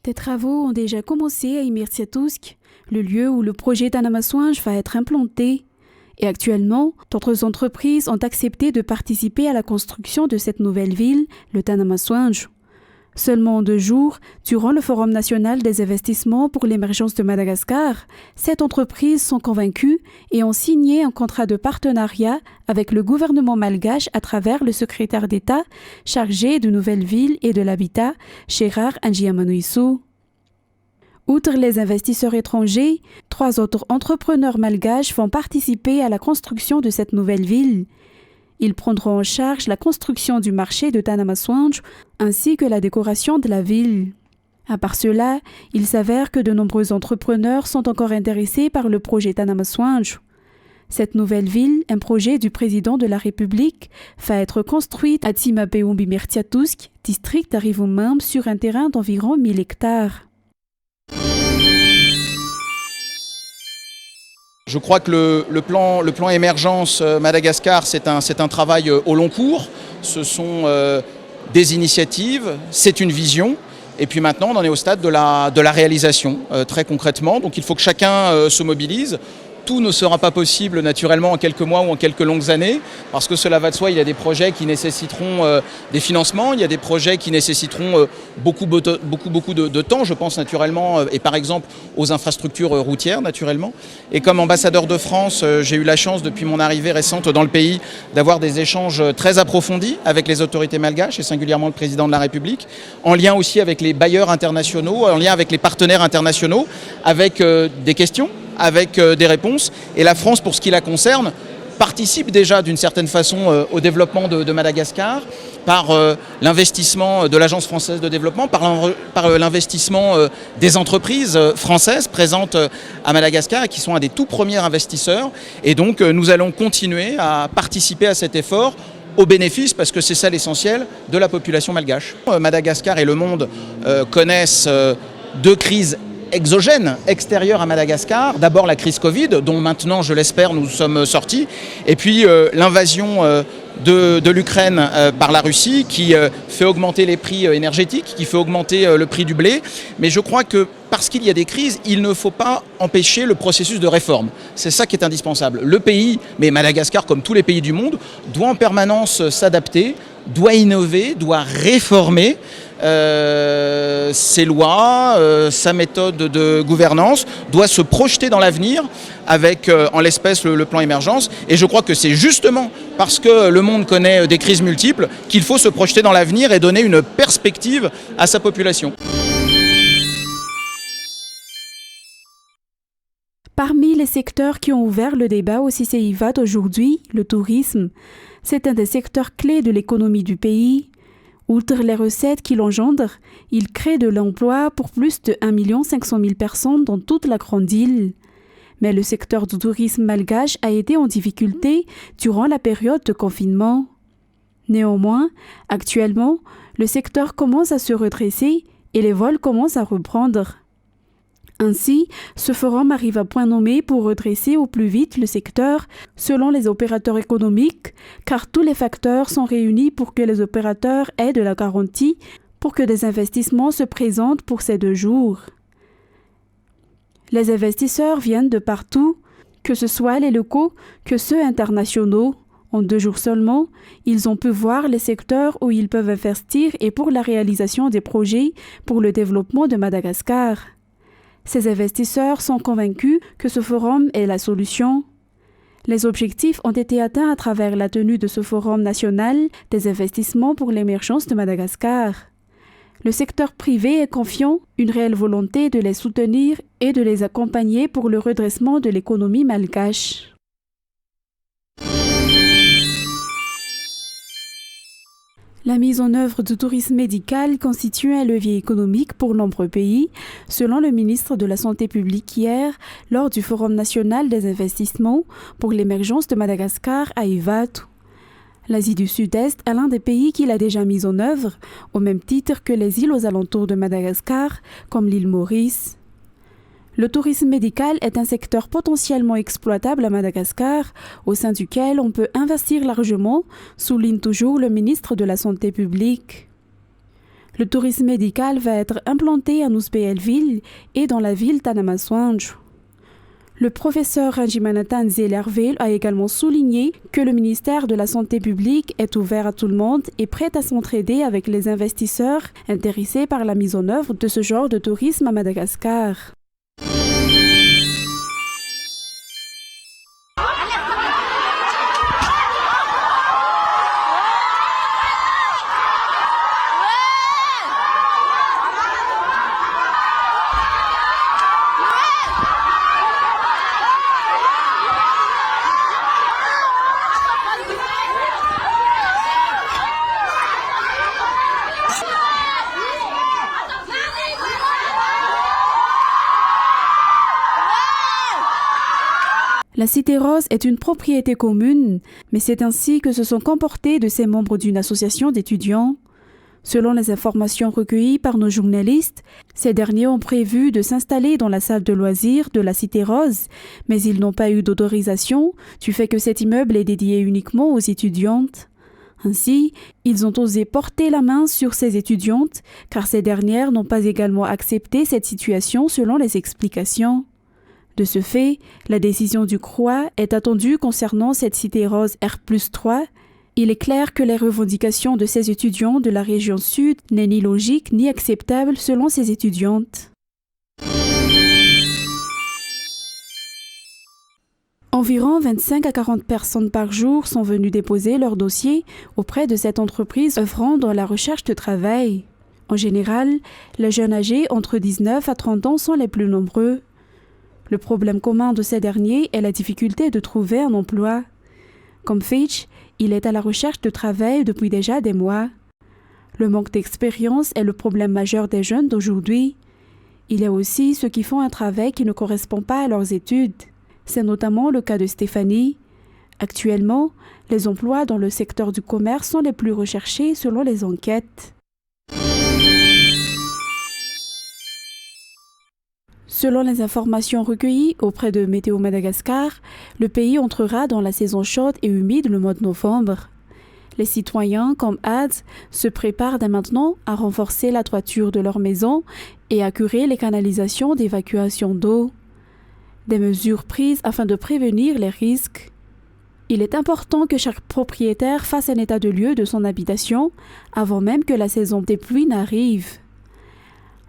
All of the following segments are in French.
Des travaux ont déjà commencé à Imirtiatousk, le lieu où le projet Tanamaswanj va être implanté. Et actuellement, d'autres entreprises ont accepté de participer à la construction de cette nouvelle ville, le Tanamaswanj. Seulement en 2 jours, durant le Forum national des investissements pour l'émergence de Madagascar, 7 entreprises sont convaincues et ont signé un contrat de partenariat avec le gouvernement malgache à travers le secrétaire d'État chargé de nouvelles villes et de l'habitat, Gérard Anjiamanoissou. Outre les investisseurs étrangers, 3 autres entrepreneurs malgaches vont participer à la construction de cette nouvelle ville. Ils prendront en charge la construction du marché de Tanamaswanj ainsi que la décoration de la ville. À part cela, il s'avère que de nombreux entrepreneurs sont encore intéressés par le projet Tanamaswanj. Cette nouvelle ville, un projet du président de la République, va être construite à Tsimapeumbi-Mirtiatousk, district d'Arivumam, sur un terrain d'environ 1000 hectares. Je crois que le plan émergence Madagascar, c'est un travail au long cours. Ce sont des initiatives, c'est une vision. Et puis maintenant, on en est au stade de la réalisation, très concrètement. Donc il faut que chacun se mobilise. Tout ne sera pas possible naturellement en quelques mois ou en quelques longues années, parce que cela va de soi, il y a des projets qui nécessiteront des financements, il y a des projets qui nécessiteront beaucoup de temps, je pense naturellement, et par exemple aux infrastructures routières naturellement. Et comme ambassadeur de France, j'ai eu la chance depuis mon arrivée récente dans le pays d'avoir des échanges très approfondis avec les autorités malgaches et singulièrement le président de la République, en lien aussi avec les bailleurs internationaux, en lien avec les partenaires internationaux, avec des questions, avec des réponses. Et la France, pour ce qui la concerne, participe déjà d'une certaine façon au développement de Madagascar par l'investissement de l'Agence française de développement, par l'investissement des entreprises françaises présentes à Madagascar et qui sont un des tout premiers investisseurs. Et donc nous allons continuer à participer à cet effort au bénéfice, parce que c'est ça l'essentiel, de la population malgache. Madagascar et le monde connaissent 2 crises exogènes, extérieures à Madagascar. D'abord la crise Covid, dont maintenant, je l'espère, nous sommes sortis. Et puis l'invasion de l'Ukraine par la Russie, qui fait augmenter les prix énergétiques, qui fait augmenter le prix du blé. Mais je crois que parce qu'il y a des crises, il ne faut pas empêcher le processus de réforme. C'est ça qui est indispensable. Le pays, mais Madagascar, comme tous les pays du monde, doit en permanence s'adapter, doit innover, doit réformer ses lois, sa méthode de gouvernance, doit se projeter dans l'avenir avec, en l'espèce, le plan émergence. Et je crois que c'est justement parce que le monde connaît des crises multiples qu'il faut se projeter dans l'avenir et donner une perspective à sa population. Parmi les secteurs qui ont ouvert le débat au CCIVAT aujourd'hui, le tourisme, c'est un des secteurs clés de l'économie du pays. Outre les recettes qu'il engendre, il crée de l'emploi pour plus de 1 500 000 personnes dans toute la grande île. Mais le secteur du tourisme malgache a été en difficulté durant la période de confinement. Néanmoins, actuellement, le secteur commence à se redresser et les vols commencent à reprendre. Ainsi, ce forum arrive à point nommé pour redresser au plus vite le secteur selon les opérateurs économiques, car tous les facteurs sont réunis pour que les opérateurs aient de la garantie pour que des investissements se présentent pour ces 2 jours. Les investisseurs viennent de partout, que ce soit les locaux que ceux internationaux. En 2 jours seulement, ils ont pu voir les secteurs où ils peuvent investir et pour la réalisation des projets pour le développement de Madagascar. Ces investisseurs sont convaincus que ce forum est la solution. Les objectifs ont été atteints à travers la tenue de ce forum national des investissements pour l'émergence de Madagascar. Le secteur privé est confiant, une réelle volonté de les soutenir et de les accompagner pour le redressement de l'économie malgache. La mise en œuvre du tourisme médical constitue un levier économique pour nombreux pays, selon le ministre de la Santé publique hier, lors du Forum national des investissements pour l'émergence de Madagascar à Ivatu. L'Asie du Sud-Est est l'un des pays qui l'a déjà mis en œuvre, au même titre que les îles aux alentours de Madagascar, comme l'île Maurice. Le tourisme médical est un secteur potentiellement exploitable à Madagascar, au sein duquel on peut investir largement, souligne toujours le ministre de la Santé publique. Le tourisme médical va être implanté à Nousbeyelville et dans la ville d'Anamasoanj. Le professeur Rajimanathan Zelerville a également souligné que le ministère de la Santé publique est ouvert à tout le monde et prêt à s'entraider avec les investisseurs intéressés par la mise en œuvre de ce genre de tourisme à Madagascar. La Cité Rose est une propriété commune, mais c'est ainsi que se sont comportés de ces membres d'une association d'étudiants. Selon les informations recueillies par nos journalistes, ces derniers ont prévu de s'installer dans la salle de loisirs de la Cité Rose, mais ils n'ont pas eu d'autorisation du fait que cet immeuble est dédié uniquement aux étudiantes. Ainsi, ils ont osé porter la main sur ces étudiantes, car ces dernières n'ont pas également accepté cette situation selon les explications. De ce fait, la décision du CROA est attendue concernant cette Cité Rose R+3. Il est clair que les revendications de ces étudiants de la région sud n'est ni logique ni acceptable selon ces étudiantes. Environ 25 à 40 personnes par jour sont venues déposer leur dossier auprès de cette entreprise œuvrant dans la recherche de travail. En général, les jeunes âgés entre 19 à 30 ans sont les plus nombreux. Le problème commun de ces derniers est la difficulté de trouver un emploi. Comme Fitch, il est à la recherche de travail depuis déjà des mois. Le manque d'expérience est le problème majeur des jeunes d'aujourd'hui. Il y a aussi ceux qui font un travail qui ne correspond pas à leurs études. C'est notamment le cas de Stéphanie. Actuellement, les emplois dans le secteur du commerce sont les plus recherchés selon les enquêtes. Selon les informations recueillies auprès de Météo Madagascar, le pays entrera dans la saison chaude et humide le mois de novembre. Les citoyens, comme Ads, se préparent dès maintenant à renforcer la toiture de leur maison et à curer les canalisations d'évacuation d'eau. Des mesures prises afin de prévenir les risques. Il est important que chaque propriétaire fasse un état de lieu de son habitation avant même que la saison des pluies n'arrive.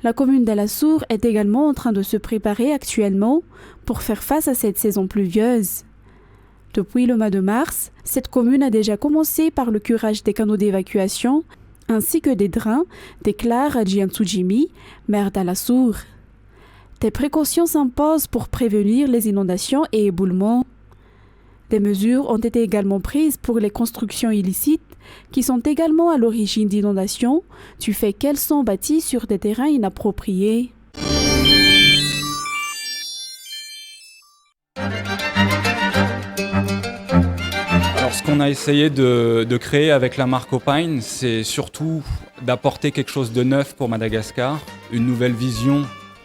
La commune d'Alassour est également en train de se préparer actuellement pour faire face à cette saison pluvieuse. Depuis le mois de mars, cette commune a déjà commencé par le curage des canaux d'évacuation ainsi que des drains, déclare Adjian Tsujimi, maire d'Alassour. Des précautions s'imposent pour prévenir les inondations et éboulements. Des mesures ont été également prises pour les constructions illicites qui sont également à l'origine d'inondations du fait qu'elles sont bâties sur des terrains inappropriés. Alors ce qu'on a essayé de créer avec la marque Opine, c'est surtout d'apporter quelque chose de neuf pour Madagascar, une nouvelle vision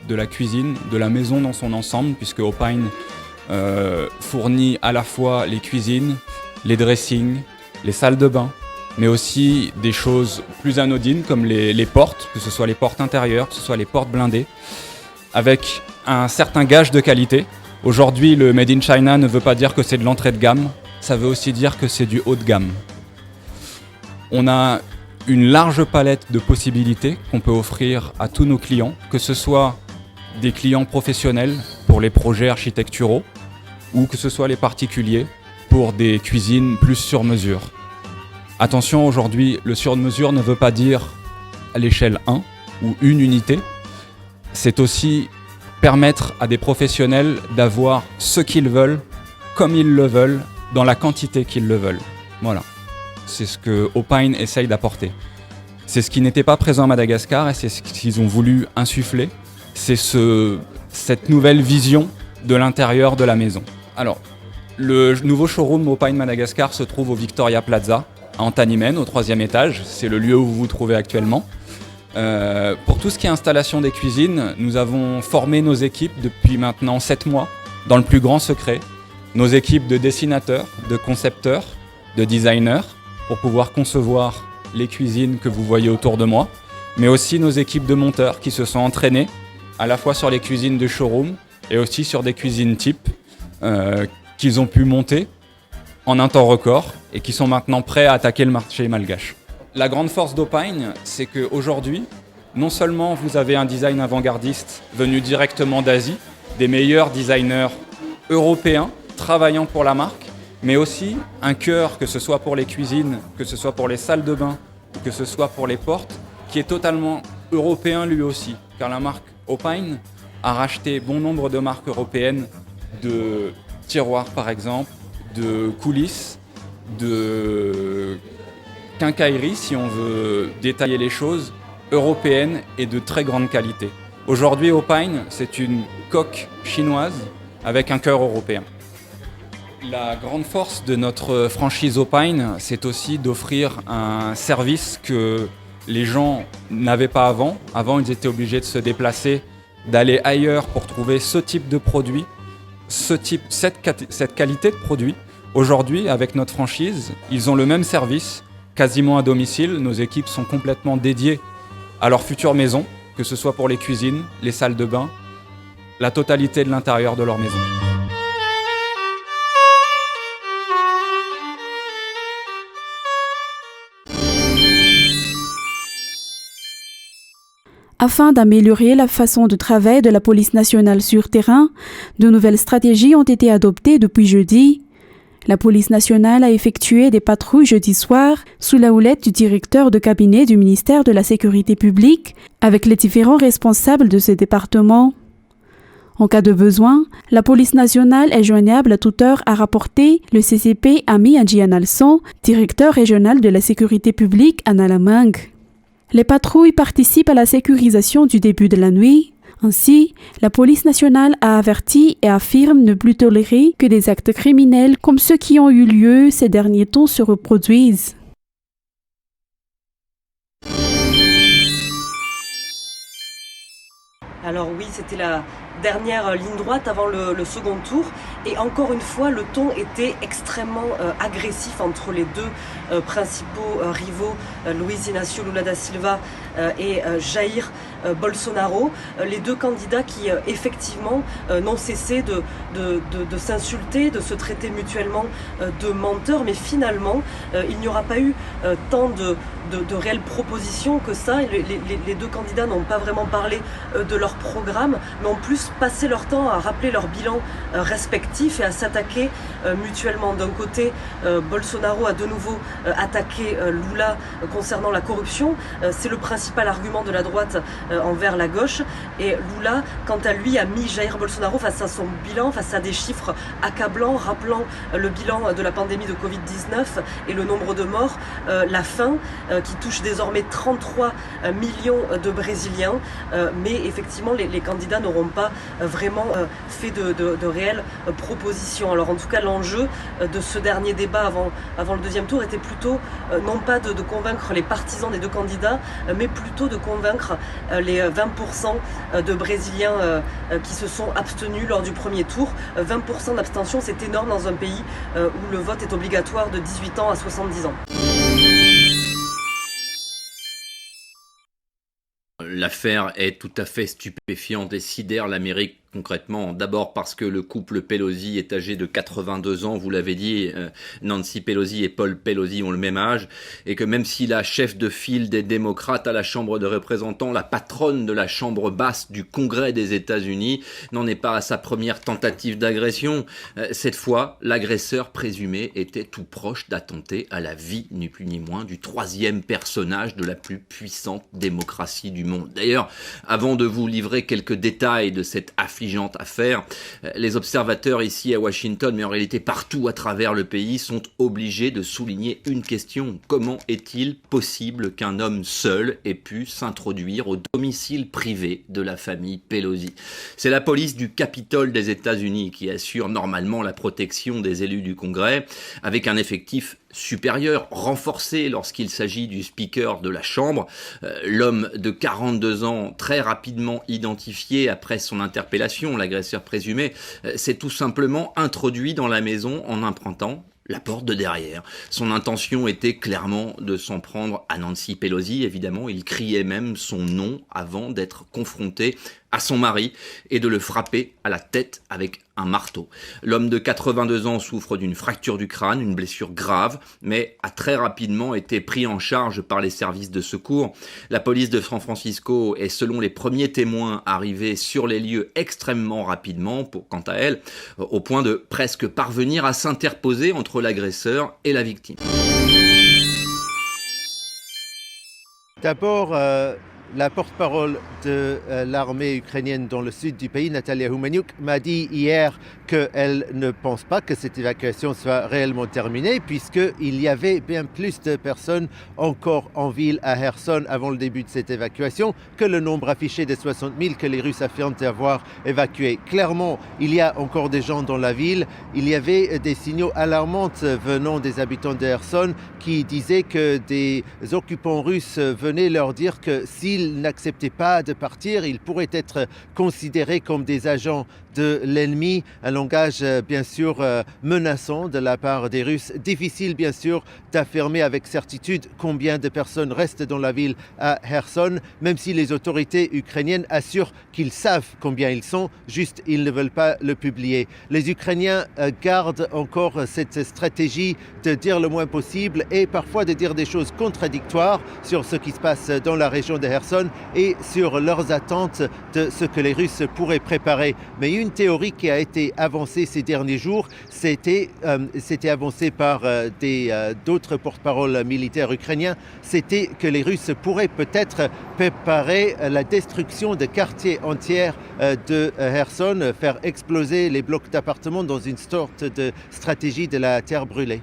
de la cuisine, de la maison dans son ensemble, puisque Opine fournit à la fois les cuisines, les dressings, les salles de bain, mais aussi des choses plus anodines comme les portes, que ce soit les portes intérieures, que ce soit les portes blindées, avec un certain gage de qualité. Aujourd'hui, le Made in China ne veut pas dire que c'est de l'entrée de gamme, ça veut aussi dire que c'est du haut de gamme. On a une large palette de possibilités qu'on peut offrir à tous nos clients, que ce soit des clients professionnels pour les projets architecturaux ou que ce soit les particuliers pour des cuisines plus sur mesure. Attention, aujourd'hui, le sur-mesure ne veut pas dire à l'échelle 1 ou une unité. C'est aussi permettre à des professionnels d'avoir ce qu'ils veulent, comme ils le veulent, dans la quantité qu'ils le veulent. Voilà. C'est ce que Opine essaye d'apporter. C'est ce qui n'était pas présent à Madagascar et c'est ce qu'ils ont voulu insuffler. C'est cette nouvelle vision de l'intérieur de la maison. Alors, le nouveau showroom Opine Madagascar se trouve au Victoria Plaza, à Antanimene, au 3e étage. C'est le lieu où vous vous trouvez actuellement. Pour tout ce qui est installation des cuisines, nous avons formé nos équipes depuis maintenant 7 mois, dans le plus grand secret. Nos équipes de dessinateurs, de concepteurs, de designers, pour pouvoir concevoir les cuisines que vous voyez autour de moi. mais aussi nos équipes de monteurs qui se sont entraînées à la fois sur les cuisines de showroom et aussi sur des cuisines type qu'ils ont pu monter en un temps record et qui sont maintenant prêts à attaquer le marché malgache. La grande force d'Opine, c'est qu'aujourd'hui, non seulement vous avez un design avant-gardiste venu directement d'Asie, des meilleurs designers européens travaillant pour la marque, mais aussi un cœur, que ce soit pour les cuisines, que ce soit pour les salles de bain, que ce soit pour les portes, qui est totalement européen lui aussi, car la marque Opine a racheté bon nombre de marques européennes, de tiroirs par exemple, de coulisses, de quincaillerie, si on veut détailler les choses, européennes et de très grande qualité. Aujourd'hui, Opine, c'est une coque chinoise avec un cœur européen. La grande force de notre franchise Opine, c'est aussi d'offrir un service que les gens n'avaient pas avant. Avant, ils étaient obligés de se déplacer, d'aller ailleurs pour trouver ce type de produit, cette qualité de produit. Aujourd'hui, avec notre franchise, ils ont le même service, quasiment à domicile. Nos équipes sont complètement dédiées à leur future maison, que ce soit pour les cuisines, les salles de bain, la totalité de l'intérieur de leur maison. Afin d'améliorer la façon de travail de la police nationale sur terrain, de nouvelles stratégies ont été adoptées depuis jeudi. La police nationale a effectué des patrouilles jeudi soir sous la houlette du directeur de cabinet du ministère de la Sécurité publique avec les différents responsables de ce département. En cas de besoin, la police nationale est joignable à toute heure, a rapporté le CCP Ami Adjianalson, directeur régional de la Sécurité publique à Nalamang. Les patrouilles participent à la sécurisation du début de la nuit. Ainsi, la police nationale a averti et affirme ne plus tolérer que des actes criminels comme ceux qui ont eu lieu ces derniers temps se reproduisent. Alors oui, c'était la dernière ligne droite avant le second tour. Et encore une fois, le ton était extrêmement agressif entre les deux principaux rivaux, Luiz Inácio Lula da Silva et Jair Bolsonaro. Les deux candidats qui effectivement n'ont cessé de s'insulter, de se traiter mutuellement de menteurs. Mais finalement, il n'y aura pas eu tant de réelles propositions que ça. Les deux candidats n'ont pas vraiment parlé de leur programme, mais ont plus passé leur temps à rappeler leur bilan respectif et à s'attaquer mutuellement. D'un côté, Bolsonaro a de nouveau attaqué Lula concernant la corruption. C'est le principal argument de la droite envers la gauche. Et Lula, quant à lui, a mis Jair Bolsonaro face à son bilan, face à des chiffres accablants, rappelant le bilan de la pandémie de Covid-19 et le nombre de morts, la faim qui touche désormais 33 millions de Brésiliens. Mais effectivement, les candidats n'auront pas vraiment fait de réelles propositions. Alors en tout cas, l'enjeu de ce dernier débat avant le deuxième tour était plutôt non pas de convaincre les partisans des deux candidats, mais plutôt de convaincre les 20% de Brésiliens qui se sont abstenus lors du premier tour. 20% d'abstention, c'est énorme dans un pays où le vote est obligatoire de 18 ans à 70 ans. L'affaire est tout à fait stupéfiante et sidère l'Amérique concrètement. D'abord parce que le couple Pelosi est âgé de 82 ans, vous l'avez dit, Nancy Pelosi et Paul Pelosi ont le même âge, et que même si la chef de file des démocrates à la Chambre des représentants, la patronne de la Chambre basse du Congrès des États-Unis, n'en est pas à sa première tentative d'agression, cette fois, l'agresseur présumé était tout proche d'attenter à la vie, ni plus ni moins, du troisième personnage de la plus puissante démocratie du monde. D'ailleurs, avant de vous livrer quelques détails de cette affligeante affaire, les observateurs ici à Washington, mais en réalité partout à travers le pays, sont obligés de souligner une question. Comment est-il possible qu'un homme seul ait pu s'introduire au domicile privé de la famille Pelosi? C'est la police du Capitole des États-Unis qui assure normalement la protection des élus du Congrès, avec un effectif supérieur, renforcé lorsqu'il s'agit du speaker de la Chambre. L'homme de 42 ans, très rapidement identifié après son interpellation, l'agresseur présumé, s'est tout simplement introduit dans la maison en empruntant la porte de derrière. Son intention était clairement de s'en prendre à Nancy Pelosi, évidemment. Il criait même son nom avant d'être confronté à son mari et de le frapper à la tête avec un marteau. L'homme de 82 ans souffre d'une fracture du crâne, une blessure grave, mais a très rapidement été pris en charge par les services de secours. La police de San Francisco est, selon les premiers témoins, arrivée sur les lieux extrêmement rapidement, quant à elle, au point de presque parvenir à s'interposer entre l'agresseur et la victime. D'abord, la porte-parole de l'armée ukrainienne dans le sud du pays, Natalia Humaniuk, m'a dit hier qu'elle ne pense pas que cette évacuation soit réellement terminée, puisqu'il y avait bien plus de personnes encore en ville à Kherson avant le début de cette évacuation que le nombre affiché de 60 000 que les Russes affirment avoir évacué. Clairement, il y a encore des gens dans la ville. Il y avait des signaux alarmants venant des habitants de Kherson qui disaient que des occupants russes venaient leur dire que s'ils n'acceptaient pas de partir, ils pourraient être considérés comme des agents de l'ennemi, un langage bien sûr menaçant de la part des Russes. Difficile bien sûr d'affirmer avec certitude combien de personnes restent dans la ville à Kherson, même si les autorités ukrainiennes assurent qu'ils savent combien ils sont, juste ils ne veulent pas le publier. Les Ukrainiens gardent encore cette stratégie de dire le moins possible et parfois de dire des choses contradictoires sur ce qui se passe dans la région de Kherson et sur leurs attentes de ce que les Russes pourraient préparer. Mais une théorie qui a été avancée ces derniers jours, c'était avancé par d'autres porte-paroles militaires ukrainiens, c'était que les Russes pourraient peut-être préparer la destruction de quartiers entiers de Kherson, faire exploser les blocs d'appartements dans une sorte de stratégie de la terre brûlée.